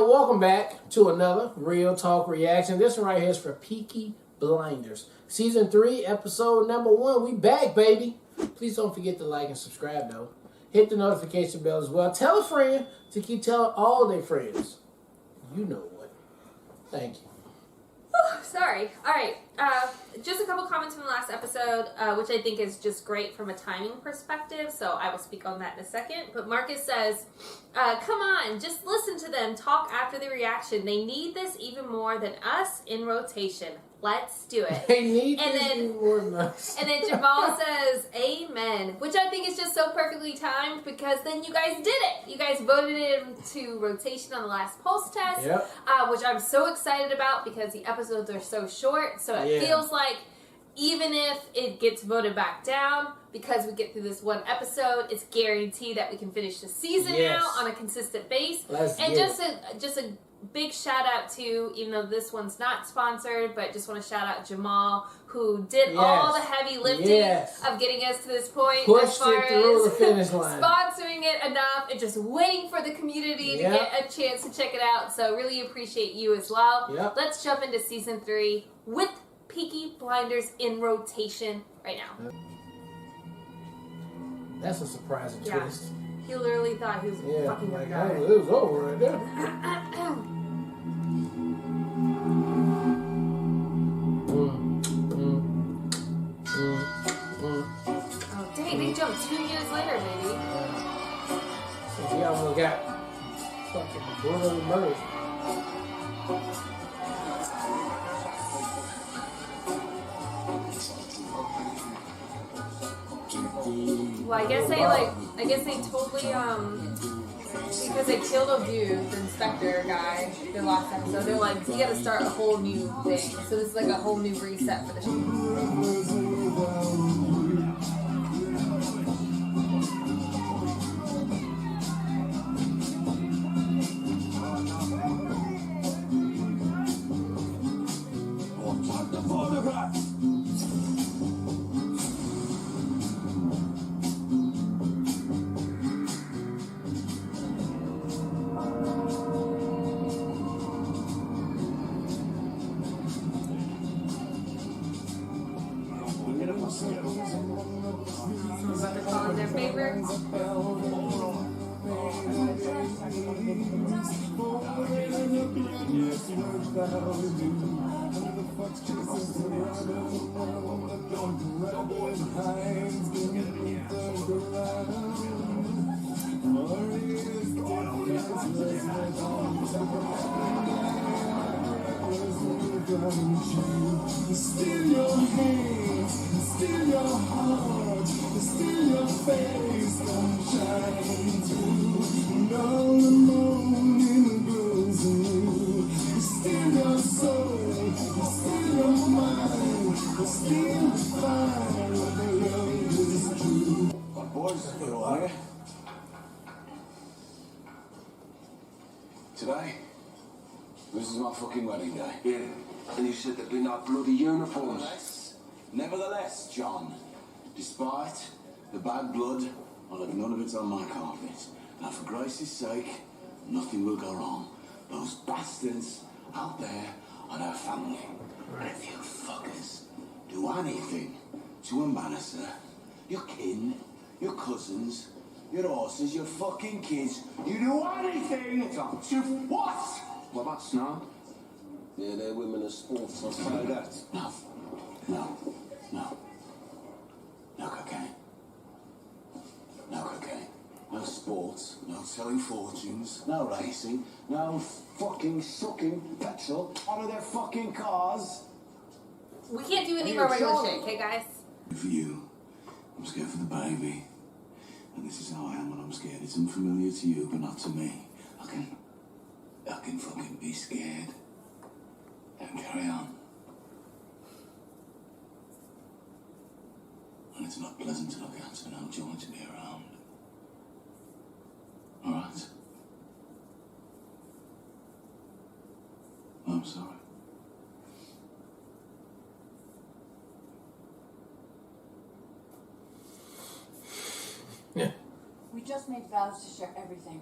welcome back to another Real Talk Reaction. This one right here is for Peaky Blinders. Season 3, episode number 1. We back, baby. Please don't forget to like and subscribe, though. Hit the notification bell as well. Tell a friend to keep telling all their friends. You know what. Thank you. Sorry. All right. Just a couple comments from the last episode, which I think is just great from a timing perspective, so I will speak on that in a second. But Marcus says, come on, just listen to them talk after the reaction. They need this even more than us in rotation. Let's do it. They need this even more than us. And then Jamal says, amen, which I think is just so perfectly timed because then you guys did it. You guys voted it into rotation on the last pulse test, which I'm so excited about because the episodes are so short. So it feels like even if it gets voted back down, because we get through this one episode, it's guaranteed that we can finish the season now on a consistent base. And just a big shout out to, even though this one's not sponsored, but just want to shout out Jamal, who did all the heavy lifting of getting us to this point. Pushed as far it through as the finish line. Sponsoring it enough and just waiting for the community to get a chance to check it out. So really appreciate you as well. Let's jump into season 3 with Peaky Blinders in rotation right now. That's a surprising twist. He literally thought he was fucking like, gonna die. It was over right there. Oh, dang, they jumped 2 years later, baby. So he almost got fucking brutally murdered. Well, I guess they totally, because they killed a dude, the inspector guy, the last episode, they're like, we gotta start a whole new thing. So this is like a whole new reset for the show. Calling their favorites. Still your hands, still your heart, still your face, don't shine through. And all the morning grows anew. Still your soul, still your mind, still fire of the love is true. My boys, you all right? Today, this is my fucking wedding day. Yeah, and you said there'd be no bloody uniforms. Nevertheless, John, despite the bad blood, I'll have none of it on my carpet. Now, for Grace's sake, nothing will go wrong. Those bastards out there are her family. And if you fuckers do anything to embarrass her, your kin, your cousins, your horses, your fucking kids, you do anything to what? What about Snow? Yeah, they're women of sports, I'll say that. No cocaine. No cocaine. No sports. No selling fortunes. No racing. No fucking sucking petrol out of their fucking cars. We can't do any more regular shit, okay, guys? For you, I'm scared for the baby. And this is how I am when I'm scared. It's unfamiliar to you, but not to me. I can fucking be scared and carry on. And it's not pleasant to look at, so I don't join to be around. Alright? I'm sorry. We just made vows to share everything.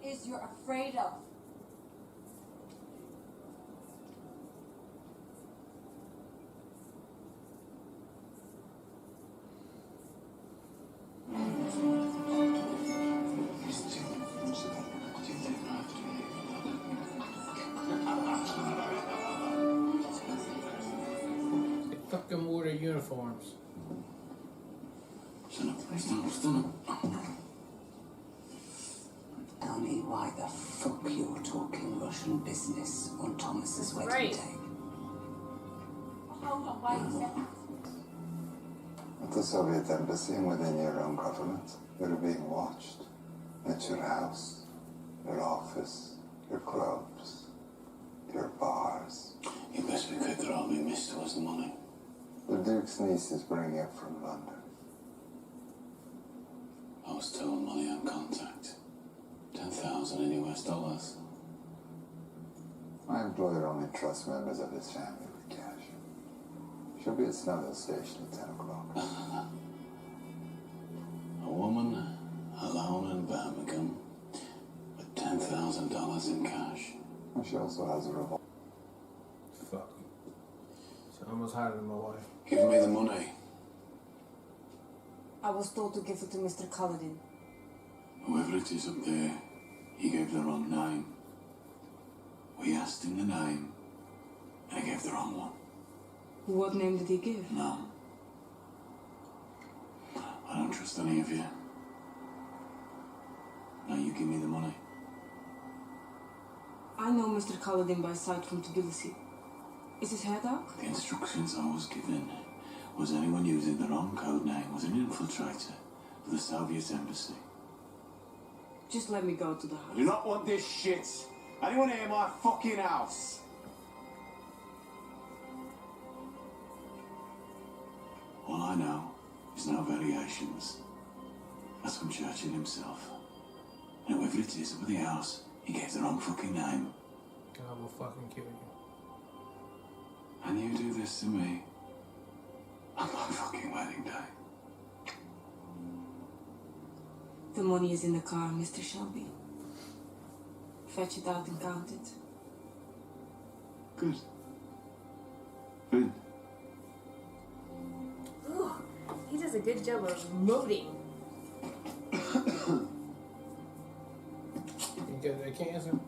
it is you're afraid of. They fucking wore their uniforms. Stand up. Tell me why the fuck you're talking Russian business on Thomas's wedding Right. day. Hold on, wait a second. At the Soviet embassy and within your own government, you're being watched. At your house, your office, your clubs, your bars. You best be quick or I'll be missed towards the money. The Duke's niece is bringing it from London. I was told money on contact. 10,000 in US dollars. My employer only trusts members of his family with cash. She'll be at Snowhill Station at 10 o'clock. A woman alone in Birmingham with $10,000 in cash. And she also has a revolver. Fuck. She's almost higher than my wife. Give me the money. I was told to give it to Mr. Culloden. Whoever it is up there, he gave the wrong name. We asked him the name, and he gave the wrong one. What name did he give? No. I don't trust any of you. Now you give me the money. I know Mr. Culloden by sight from Tbilisi. Is his hair dark? The instructions I was given was anyone using the wrong code name was an infiltrator for the Soviet embassy. Just let me go to the house. I do not want this shit. Anyone near my fucking house? All I know is no variations. That's from Churchill himself. And whoever it is over the house, he gave the wrong fucking name. God will fucking kill you. And you do this to me on my fucking wedding day. The money is in the car, Mr. Shelby. Fetch it out and count it. Good. Good. Ooh, he does a good job of emoting. You get that cancer?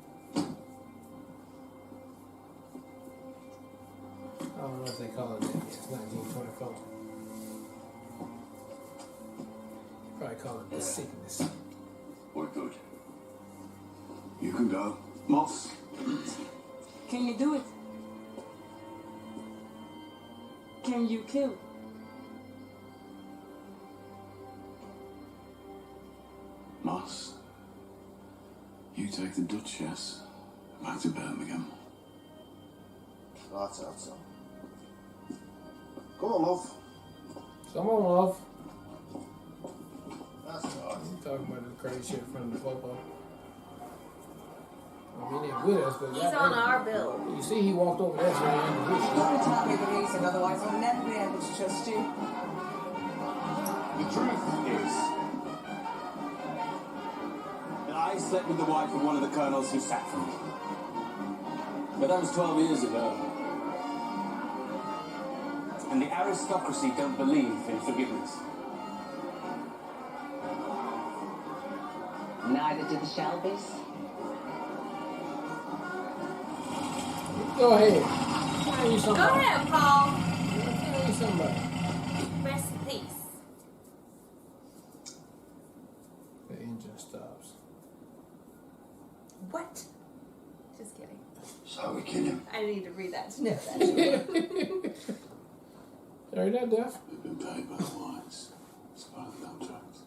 I don't know if they call it that yet. It's 1924. Probably call it the sickness. We're good. You can go. Moss. Can you do it? Can you kill? Moss. You take the Duchess back to Birmingham. That's out, son. Come on, love. Someone love. That's all right. You talking about the crazy shit from the popo. I mean, they're with us, but He's on our bill. You see, he walked over there, so he had to reach. Don't tell me the reason, otherwise I'll never be able to trust you. The truth is that I slept with the wife of one of the colonels who sat for me. But that was 12 years ago. And the aristocracy don't believe in forgiveness. Neither did the Shelbys. Go ahead. Tell you Go something. ahead, Paul. Tell you somebody. Rest in peace. The engine stops. What? Just kidding. So we kill him. I need to read that to know that. Are you not deaf? We've been paid by the wines. It's part of the contract.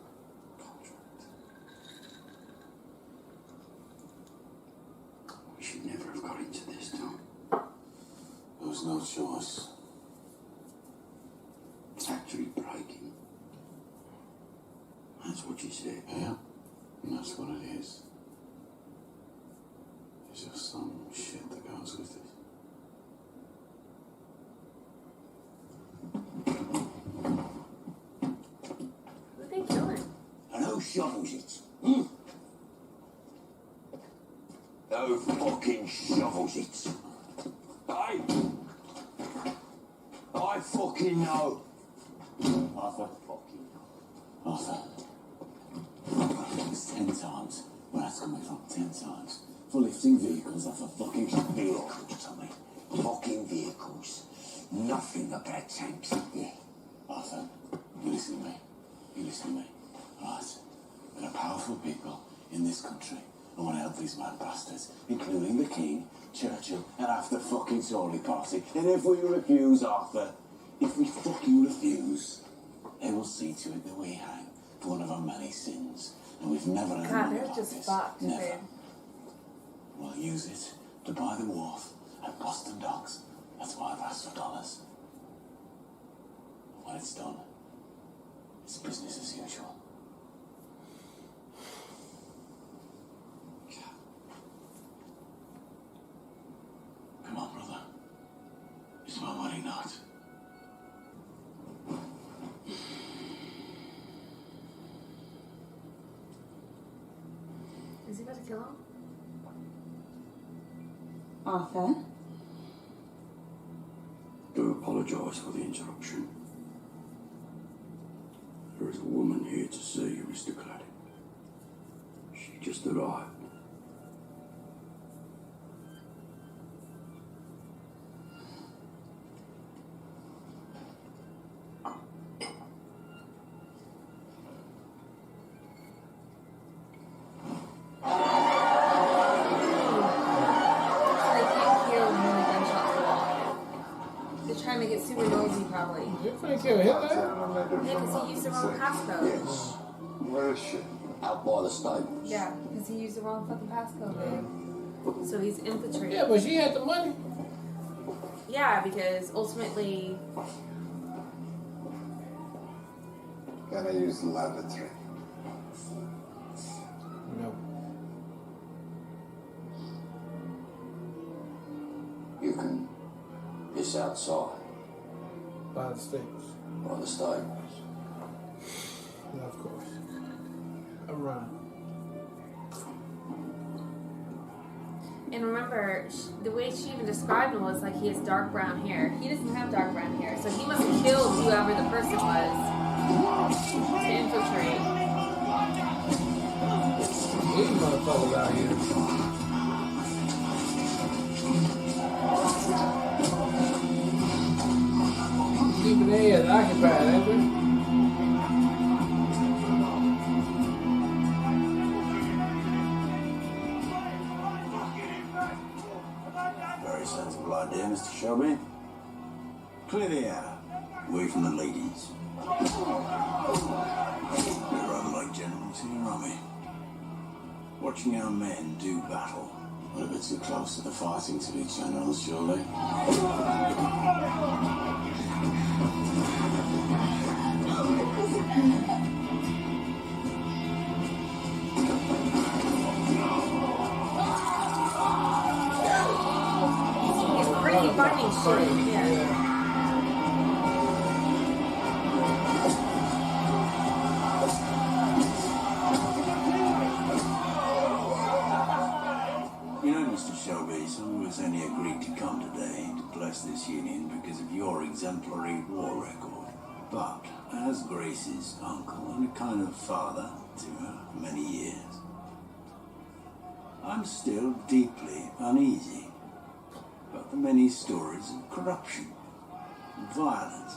We should never have got into this, Tom. There was no choice. Factory breaking. That's what you said. Yeah, and that's what it is. It's just some shit that goes with it. Who they killing? And who shovels it? shovels it. Hey! I fucking know. Arthur, fucking Arthur. It's 10 times where that's coming from. 10 times. For lifting vehicles off a fucking Vehicles, Tommy. Fucking vehicles. Nothing about tanks. Yeah. Arthur, you listen to me. You listen to me. Right. There are powerful people in this country who want to help these mad bastards, including the King, Churchill, and half the fucking Tory party. And if we refuse, Arthur, if we fucking refuse, they will see to it that we hang for one of our many sins. And we've never had God, money they're like just this. fucked, Never. babe. We'll use it to buy the wharf at Boston Docks. That's why I've asked for dollars. When it's done, it's business as usual. Come on, brother. It's my wedding night. Is he about to kill him? Arthur? Do apologise for the interruption. There is a woman here to see you, Mr. Claddon. She just arrived. Trying to get super nosy, probably. You're gonna kill Hitler? Yeah, because he used the wrong passcode. Yes. Where is she? Out by the stables. Yeah, because he used the wrong fucking passcode, babe. So he's infiltrated. Yeah, but she had the money. Yeah, because ultimately, Can I use the lavatory? No. You can piss outside By the stables. by the stables. No, of course. Around. and remember, the way she even described him was like he has dark brown hair. He doesn't have dark brown hair, so he must have killed whoever the person was to infiltrate. These motherfuckers out here. Keeping their heads occupied, ain't we? Very sensible idea, Mr. Shelby. Clear the air, away from the ladies. We're rather like generals here, aren't we? Watching our men do battle. We're a bit too close to the fighting to be generals, surely. He's pretty finding shit. Yeah. You know, Mr. Shelby, some of us only agreed to come today to bless this union because of your exemplary war record. But as Grace's uncle and a kind of father to her for many years, I'm still deeply uneasy about the many stories of corruption and violence.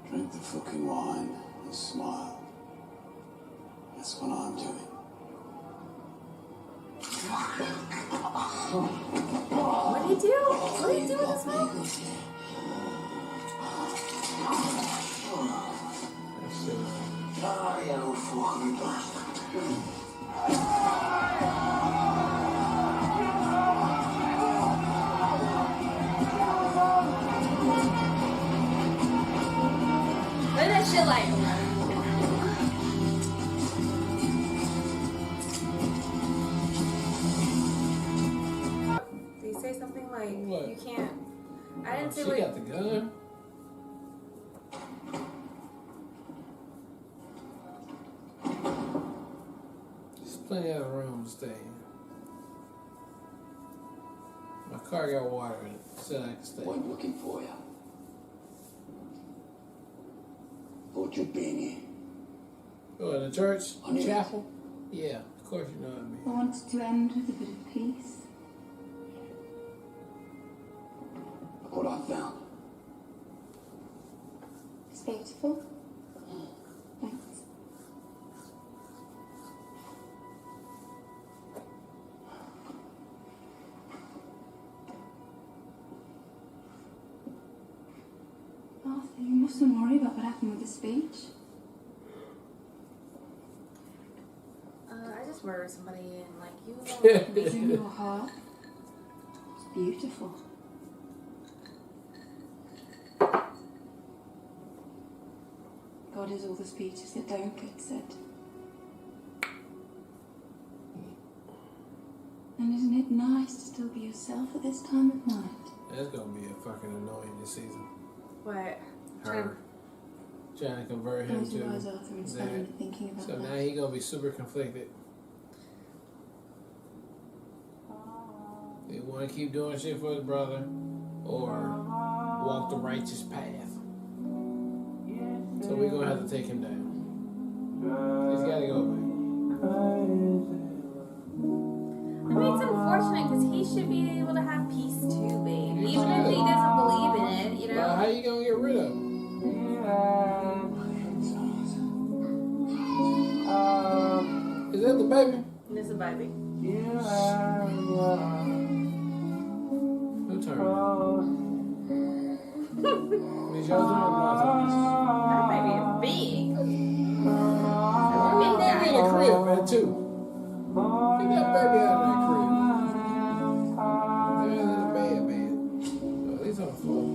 Drink the fucking wine and smile. That's what I'm doing. What do you do? What do you do with this man? Ah, you old fucking bastard. Look at that shit like. Did he say something like, What? you can't? I didn't say She what. got the gun. plenty of room to stay in. My car got water in it, so I can stay. Went looking for you. Thought you'd been here. Oh, the church? I knew it. Chapel? Yeah, of course you know what I I mean. wanted to end with a bit of peace. Look what I found. It's beautiful. Thanks. Arthur, you mustn't worry about what happened with the speech. I just murdered somebody and like you. It's in your heart. It's beautiful. God is all the speeches that don't get said. And isn't it nice to still be yourself at this time of night? That's gonna be a fucking annoying this season. What? Her trying to convert him Close to your eyes, Arthur, and spend a that. minute thinking about So that. now he gonna be super conflicted. They want to keep doing shit for his brother, or walk the righteous path. So we're gonna have to take him down. He's gotta go, man. I mean, it's unfortunate because he should be able to have peace too, babe. Even if he doesn't believe in it, you know. Well, how you gonna get rid of him? Is that the baby? This is a baby. Who turned it? Is yours doing my turn? That baby is big. Why that baby in the crib, man, too? Get that baby out of that crib. They're in the bed, man. Oh, he's on the floor.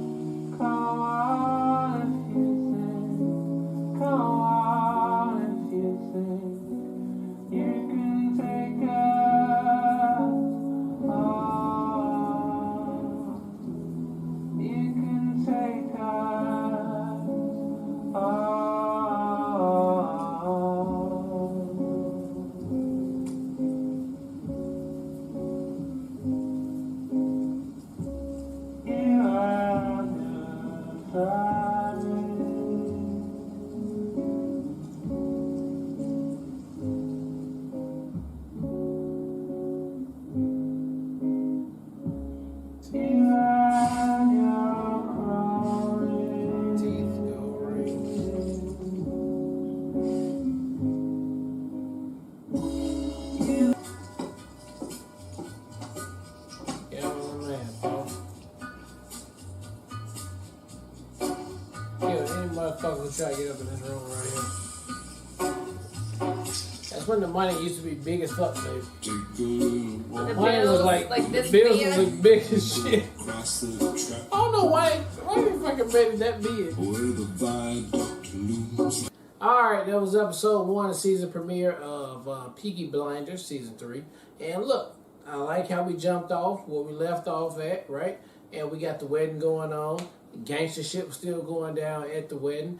Motherfuckers try to get up in this room right here. That's when the money used to be big as fuck, baby. The Money was like this the bills big. was like big as shit. I don't know why they fucking made it that big. Alright, that was episode 1 of season premiere of Peaky Blinders, season 3. And look, I like how we jumped off where we left off at, right? And we got the wedding going on. Gangster shit was still going down at the wedding.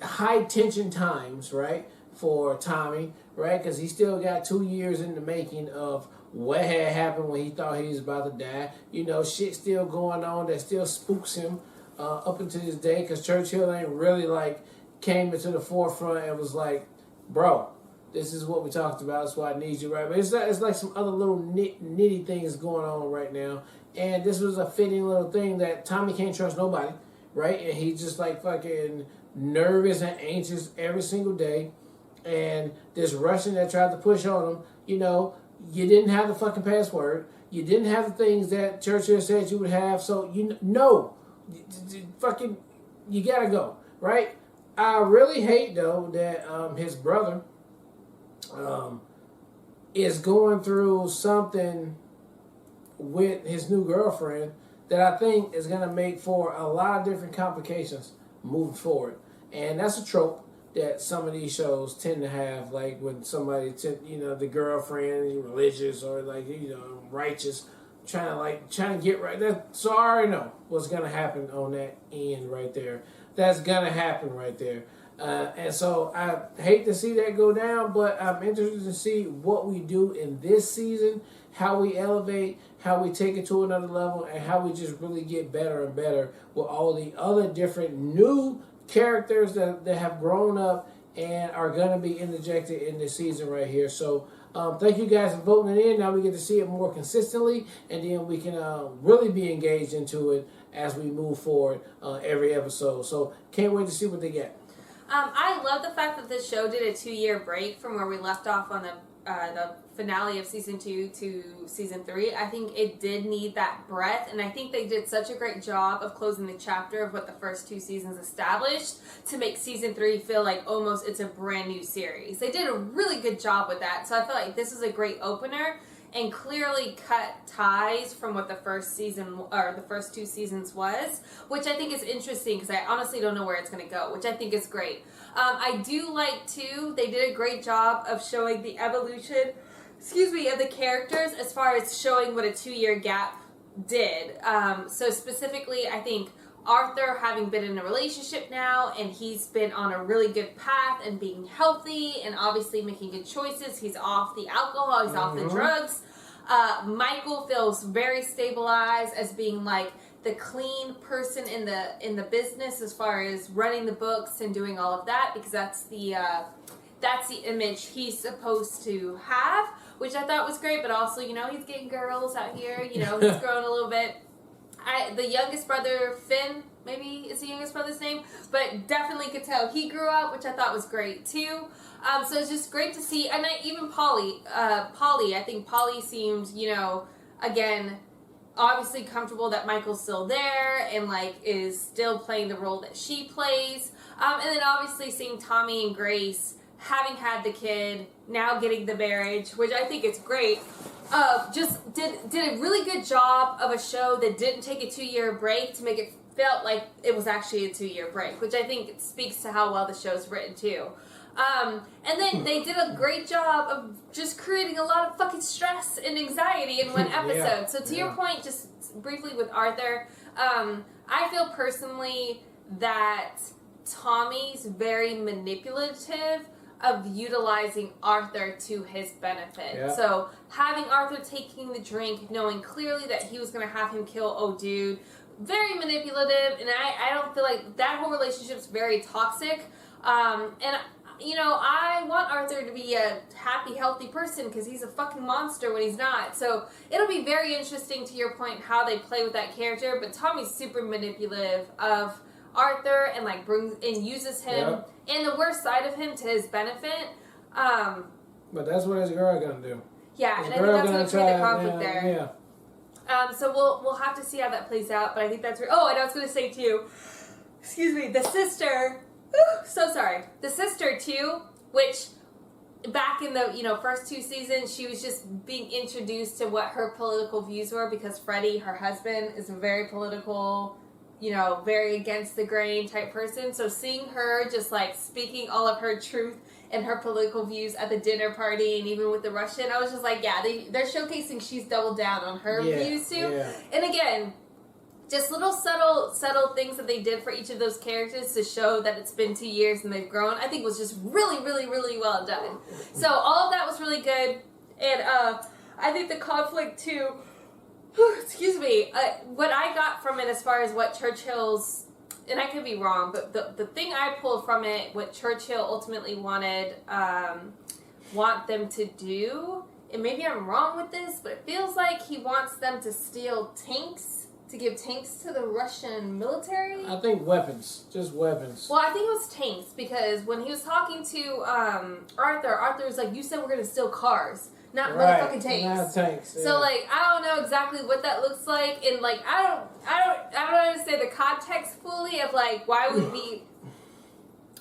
High tension times, right, for Tommy, right? Because he still got 2 years in the making of what had happened when he thought he was about to die. You know, shit still going on that still spooks him up until this day. Because Churchill ain't really like came into the forefront and was like, bro, this is what we talked about. That's why I need you, right? But it's like some other little nitty things going on right now. And this was a fitting little thing that Tommy can't trust nobody, right? And he's just like fucking nervous and anxious every single day. And this Russian that tried to push on him, you know, you didn't have the fucking password. You didn't have the things that Churchill said you would have. So, you gotta go, right? I really hate, though, that his brother is going through something with his new girlfriend that I think is going to make for a lot of different complications moving forward. And that's a trope that some of these shows tend to have, like when somebody, the girlfriend is religious or righteous, trying to get right. So I already know what's going to happen on that end right there. That's going to happen right there. And so I hate to see that go down, but I'm interested to see what we do in this season, how we elevate, how we take it to another level, and how we just really get better and better with all the other different new characters that have grown up and are going to be interjected in this season right here. So thank you guys for voting it in. Now we get to see it more consistently, and then we can really be engaged into it as we move forward every episode. So can't wait to see what they get. I love the fact that this show did a 2-year break from where we left off on the finale of season 2 to season 3. I think it did need that breath, and I think they did such a great job of closing the chapter of what the first 2 seasons established to make season 3 feel like almost it's a brand new series. They did a really good job with that, so I feel like this is a great opener and clearly cut ties from what the first season or the first 2 seasons was, which I think is interesting because I honestly don't know where it's going to go, which I think is great. I do like, too, they did a great job of showing the evolution, of the characters as far as showing what a 2-year gap did. So specifically, I think Arthur having been in a relationship now and he's been on a really good path and being healthy and obviously making good choices. He's off the alcohol, he's off the drugs. Michael feels very stabilized as being like the clean person in the business as far as running the books and doing all of that, because that's the image he's supposed to have, which I thought was great. But also, he's getting girls out here, he's growing a little bit. The youngest brother, Finn, maybe is the youngest brother's name, but definitely could tell he grew up, which I thought was great too. So it's just great to see. And even Polly, I think Polly seemed, again, obviously comfortable that Michael's still there and is still playing the role that she plays. And then obviously seeing Tommy and Grace having had the kid, now getting the marriage, which I think is great. Just did a really good job of a show that didn't take a 2-year break to make it felt like it was actually a 2-year break, which I think speaks to how well the show's written too. And then they did a great job of just creating a lot of fucking stress and anxiety in one episode. Yeah. So to your point, just briefly with Arthur, I feel personally that Tommy's very manipulative of utilizing Arthur to his benefit. Yeah. So having Arthur taking the drink, knowing clearly that he was going to have him kill old dude, very manipulative, and I don't feel like that whole relationship's very toxic. And I want Arthur to be a happy, healthy person because he's a fucking monster when he's not. So it'll be very interesting, to your point, how they play with that character. But Tommy's super manipulative of Arthur and brings and uses him and the worst side of him to his benefit. But that's what his girl gonna do. Yeah, and I think that's gonna create the conflict there. Yeah. So we'll have to see how that plays out. But I think that's oh, and I was gonna say too. Excuse me, the sister. So sorry. The sister too, which back in the first 2 seasons, she was just being introduced to what her political views were because Freddie, her husband, is a very political, very against the grain type person. So seeing her just speaking all of her truth and her political views at the dinner party and even with the Russian, I was just they're showcasing she's doubled down on her views too. Yeah. And again, just little subtle things that they did for each of those characters to show that it's been 2 years and they've grown, I think was just really, really, really well done. So all of that was really good. And I think the conflict too, excuse me, what I got from it as far as what Churchill's, and I could be wrong, but the thing I pulled from it, what Churchill ultimately want them to do, and maybe I'm wrong with this, but it feels like he wants them to steal tanks, to give tanks to the Russian military? I think weapons. Just weapons. Well, I think it was tanks, because when he was talking to Arthur was like, you said we're going to steal cars, not motherfucking tanks. Not tanks. Yeah. So, I don't know exactly what that looks like, and, I don't understand the context fully of,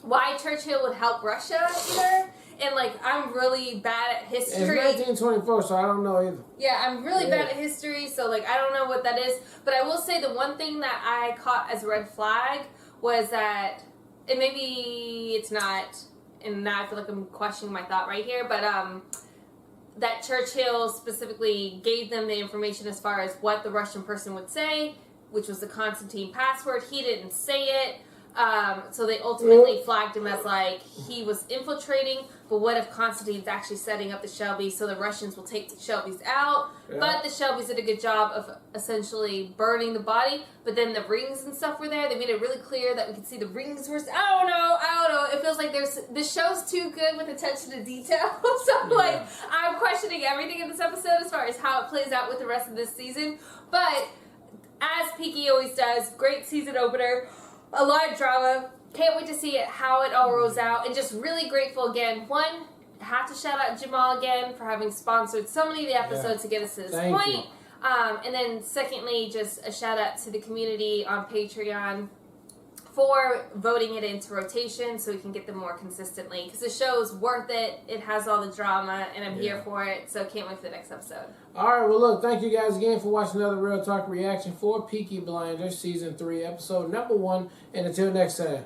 why Churchill would help Russia either. And, I'm really bad at history. It's 1924, so I don't know either. Yeah, I'm really bad at history, so, I don't know what that is. But I will say the one thing that I caught as a red flag was that, and maybe it's not, and now I feel like I'm questioning my thought right here, but, that Churchill specifically gave them the information as far as what the Russian person would say, which was the Constantine password. He didn't say it. So they ultimately flagged him as like he was infiltrating, but what if Constantine's actually setting up the Shelbys so the Russians will take the Shelbys out? Yeah. But the Shelbys did a good job of essentially burning the body, but then the rings and stuff were there. They made it really clear that we could see the rings were... I don't know. It feels like this show's too good with attention to detail. So like, I'm questioning everything in this episode as far as how it plays out with the rest of this season. But as Peaky always does, great season opener. A lot of drama. Can't wait to see it, how it all rolls out. And just really grateful again. One, have to shout out Jamal again for having sponsored so many of the episodes to get us to this point. And then secondly, just a shout out to the community on Patreon for voting it into rotation so we can get them more consistently. Because the show is worth it. It has all the drama, and I'm here for it. So can't wait for the next episode. All right, well, look, thank you guys again for watching another Real Talk reaction for Peaky Blinders Season 3, Episode number 1. And until next time.